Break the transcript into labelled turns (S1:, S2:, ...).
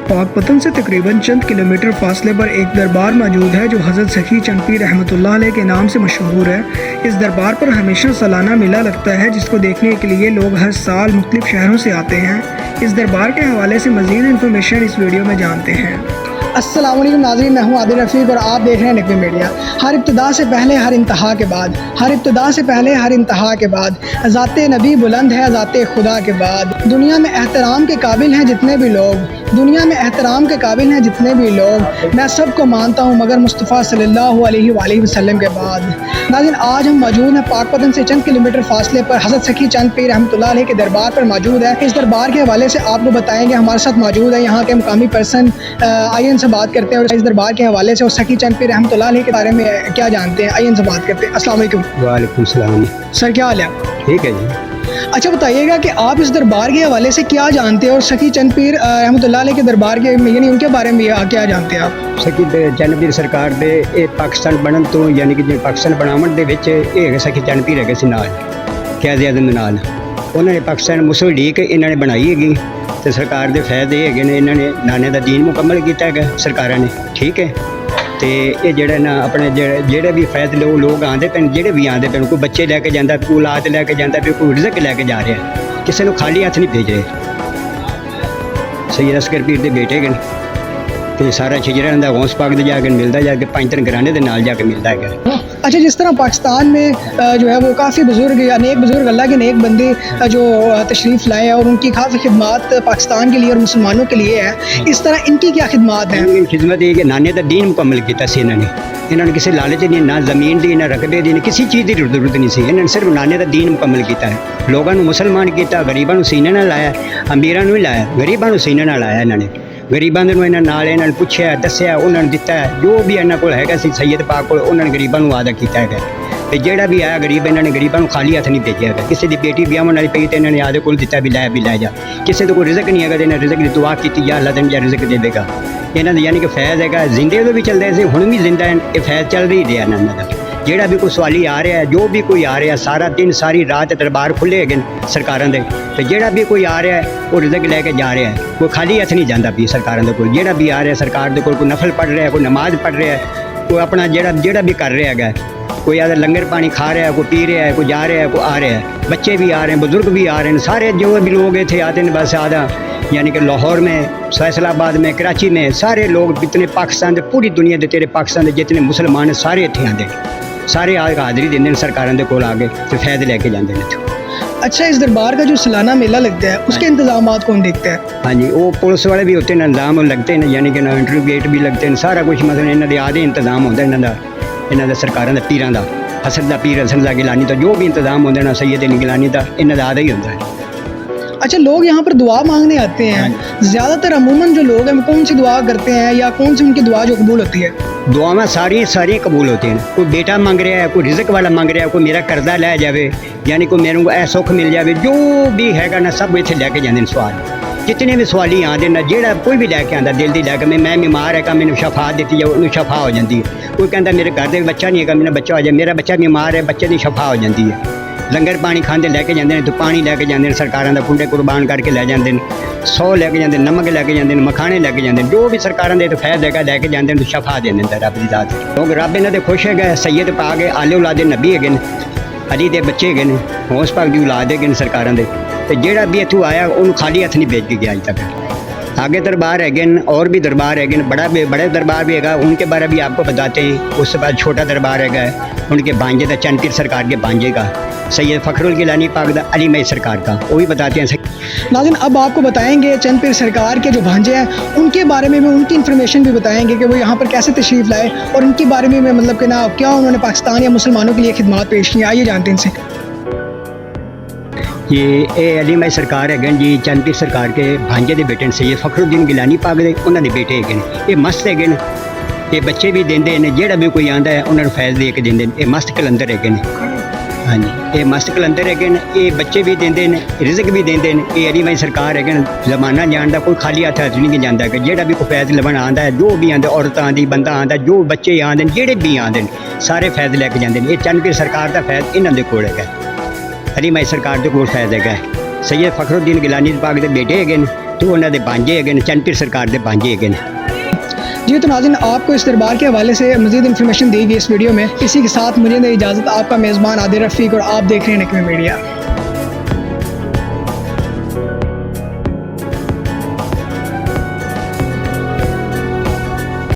S1: पाकपतन से तकरीबन चंद किलोमीटर फासले पर एक दरबार मौजूद है जो हज़रत सखी चंद पीर रहमतुल्लाह अलैह के नाम से मशहूर है। इस दरबार पर हमेशा सालाना मेला लगता है जिसको देखने के लिए लोग हर साल मुख्तलिफ शहरों से आते हैं। इस दरबार के हवाले से मज़ीद इन्फॉर्मेशन इस वीडियो में जानते हैं।
S2: अस्सलाम वालेकुम नाज़रीन, मैं हूं आदिल रफ़ीक और आप देख रहे हैं नकवी मीडिया। हर इब्तिदा से पहले हर इंतहा के बाद, हर इब्तिदा से पहले हर इंतहा के बाद ज़ाते नबी बुलंद है ज़ाते खुदा के बाद। दुनिया में एहतराम के काबिल हैं जितने भी लोग, दुनिया में एहतराम के काबिल हैं जितने भी लोग, मैं सबको मानता हूँ मगर मुस्तफ़ा सल्लल्लाहु अलैहि वसल्लम के बाद। नाज़रीन, आज हम मौजूद हैं पाकपतन से चंद किलोमीटर फासले पर हज़रत सखी चंद पीर रहमतुल्लाह अलैह के दरबार पर मौजूद है। इस दरबार के हवाले से आपको बताएंगे। हमारे साथ मौजूद है यहाँ के मुकामी पर्सन, आइए इनसे बात करते हैं और इस दरबार के हवाले से और सखी चंद पीर रहमतुल्लाह अलैह के बारे में क्या जानते हैं। आइए इनसे बात करते हैं। अस्सलाम वालेकुम।
S3: वालेकुम सलाम।
S2: सर क्या हाल है?
S3: ठीक है जी।
S2: अच्छा बताइएगा कि आप इस दरबार के हवाले से क्या जानते हैं और सखी चंद पीर रहमतुल्लाह अलैह के दरबार के यानी उनके बारे में क्या जानते हैं आप?
S3: सखी चंद पीर सरकार दे पाकिस्तान बनन तो यानी कि पाकिस्तान बनावन दे विच सखी चंद पीर है नाल कैद आज़म नाल उन्होंने पाकिस्तान मुस्लिम लीग इन्होंने बनाई हैगी तो सरकार के फायदे है इन्होंने नाने का दीन मुकम्मल किया है सरकार ने। ठीक है, तो ये जोड़ा ना अपने जोड़े भी फैसले लोग आते पे जोड़े भी आते पे कोई बच्चे लैके जाता, कोई औलाद लैके जाता पे, कोई रिजक लैके जा रहा है, किसी को खाली हथ नहीं भेज रहे। सैयद असगर पीर के बेटे गए तो सारा शिजरा का गौस पाक दे जाके मिलता जाके 5-3 घराने के नाल जाके मिलता है।
S2: अच्छा, जिस तरह पाकिस्तान में जो है वो काफ़ी बुजुर्ग अनेक बुजुर्ग अल्लाह के नेक बंदे जो तशरीफ़ लाए हैं और उनकी काफ़ी खिदमत पाकिस्तान के लिए और मुसलमानों के लिए है, इस तरह इनकी क्या खिदमत है?
S3: खिदमत ये कि नाने का दीन मुकम्मल किया इन्होंने किसी लालच नहीं, ना जमीन दी, ना रकबे दी, किसी चीज़ की जरूरत नहीं सी। इन्होंने सिर्फ नाने का दीन मुकम्मल किया है। लोगों को मुसलमान किया, गरीबों को सीने ना लाया, अमीरों भी लाया, गरीबों को सीने ना लाया। इन्होंने गरीबों को इन्होंने पूछा, दसिया, उन्होंने दिता है जो भी इन्होंने को है सैयद पाक को उन्होंने गरीबों को वादा किया है। तो जोड़ा भी आया गरीब इन्होंने गरीबों को खाली हथ नहीं भेजा है। किसी की बेटी ब्याह वाली पई तो इन्होंने आदे को दिता भी लै जा। किसी को कोई रिजक नहीं है तो इन्हें रिजक की दुआ की या अल्लाह तेन रिजक देगा। इन्होंने यानी कि फैज़ है जिंदे तो भी चलते थे, हुण भी जिंदा है, ये फैज़ चल रही रहा इन्होंने का। जोड़ा भी कोई सवाली आ रहा है, जो भी कोई आ रहा है, सारा दिन सारी रात दरबार खुले है सरकारों के। तो जोड़ा भी कोई आ रहा है वो रिजक लैके जा रहा है, कोई खाली हथ नहीं जाता भी सरकारों के कोल। जोड़ा भी आ रहा है सरकार के कोई नफल पढ़ रहा है, कोई नमाज पढ़ रहा है, कोई अपना जोड़ा भी कर रहा है, कोई आदर लंगर पानी खा रहा है, कोई पी रहा है, कोई जा रहा है, कोई आ रहा है। बच्चे भी आ रहे हैं, बुजुर्ग भी आ रहे हैं, सारे जो भी लोग इतने आते हैं बस आधा यानी कि लाहौर में, फैसलाबाद में, कराची में, सारे लोग जितने पाकिस्तान के पूरी दुनिया के तेरे पाकिस्तान के जितने मुसलमान हैं सारे इतने आते, सारे हाज़री देंगे सरकारों के कोल आके तो फायदे लैके जाते हैं।
S2: अच्छा, इस दरबार का जो सालाना मेला लगता है उसके इंतजाम कौन देखता है?
S3: हाँ जी, वो पुलिस वाले भी होते हैं, निज़ाम लगते हैं, यानी कि इंटरव्यू गेट भी लगते हैं, सारा कुछ मतलब इन्होंने आधे इंतजाम होता है इन्होंने सरकारों का पीरों का, हसन का पीर, हसन का गिलानी का जो भी इंतजाम होता है ना सैयद गिलानी का इन्होंने आधा ही होता है।
S2: अच्छा, लोग यहाँ पर दुआ मांगने आते हैं, ज़्यादातर अमूमन जो लोग हैं कौन सी दुआ करते हैं या कौन सी उनकी दुआ जो कबूल होती है?
S3: दुआएं सारी कबूल होती हैं। कोई बेटा मांग रहा है, कोई रिजक वाला मांग रहा है, कोई मेरा कर्जा लै जाए, यानी कोई मेरे को सुख मिल जाए, जो भी है ना सब इतने लैके जाते हैं सवाल। जितने भी सवाली आते ना जोड़ा कोई भी लैके आता दिल की लैके मैं बीमार है, मैंने शफा दी जाए, उन्हें शफा हो जाती है। कोई कहता मेरे घर में बच्चा नहीं है, मेरा बच्चा हो जाए, मेरा बच्चा बीमार है, बच्चे की शफा हो जाती है। लंगर पानी खाते लैके जाते हैं, तो पानी लैके जाते हैं, सरकारों का कुंडे कुर्बान करके लै जाते हैं, 100 लैके जाते हैं, नमक लैके जाते हैं, मखाने लैके जाते हैं, जो भी सरकारों के फैज़ है लैके जाते हैं तो शफा दे देंगे रब की दात। क्योंकि रब इन्होंने खुश है, सैयद पाक आले औलादे नबी है, अली के बच्चे है, हौस पाक की औलाद है सरकारों के। तो जोड़ा भी इतों आया उन्होंने खाली हथ नहीं भेज के गया अज तक। आगे दरबार है और भी दरबार है, बड़े दरबार भी है, उनके बारे भी आपको बताते हैं। उसके बाद छोटा दरबार है उनके भांजे का, चंद पीर सरकार के भांजे का, सैयद फ़खरुल गिलानी पाक दा, अली मई सरकार का, वो भी बताते हैं।
S2: नाज़रीन, अब आपको बताएंगे चंद पीर सरकार के जो भांजे हैं उनके बारे में उनकी इन्फॉर्मेशन भी बताएंगे कि वो यहाँ पर कैसे तशरीफ़ लाए और उनके बारे में मतलब कि ना क्या उन्होंने पाकिस्तान या मुसलमानों के लिए खिदमत पेश की। आइए जानते हैं इनसे।
S3: ये अली मई सरकार है जी, चंद पीर सरकार के भांजे के बेटे सैयद फ़खरुद्दीन गिलानी पाक दे उन्होंने बेटे है। ये मस्त है, ये बच्चे भी देंगे ने, जोड़ा भी कोई आता है उन्होंने फैज़ दे के देंगे। ये मस्त कलंदर है। हाँ जी, ये मस्त कलंदर है, ये बच्चे भी देंगे ने, रिजक भी देंगे ने। ये अली मई सरकार है, जमाना जानता कोई खाली हथ नहीं जाता है। जोड़ा भी कोई फैज़ लवन आता है, जो भी आते औरत आती, बंदा आता, जो बच्चे आते हैं, जोड़े भी आते हैं सारे फैज़ लैके जाते हैं। ये चंद पीर सरकार का फैज़ इन्होंने कोल है, अली मई सरकार के कोल फैज़ है। सैयद फ़खरुद्दीन गिलानी पाक के बेटे है, तो उन्होंने बांझे हैगे ने, चंद पीर सरकार के बांझे हैगे ने।
S2: जी तो नाज़रीन, आपको इस दरबार के हवाले से मज़ीद इन्फॉर्मेशन दी गई इस वीडियो में। इसी के साथ मुझे दे इजाज़त, आपका मेज़बान आदिल रफ़ीक और आप देख रहे हैं निकमी मीडिया।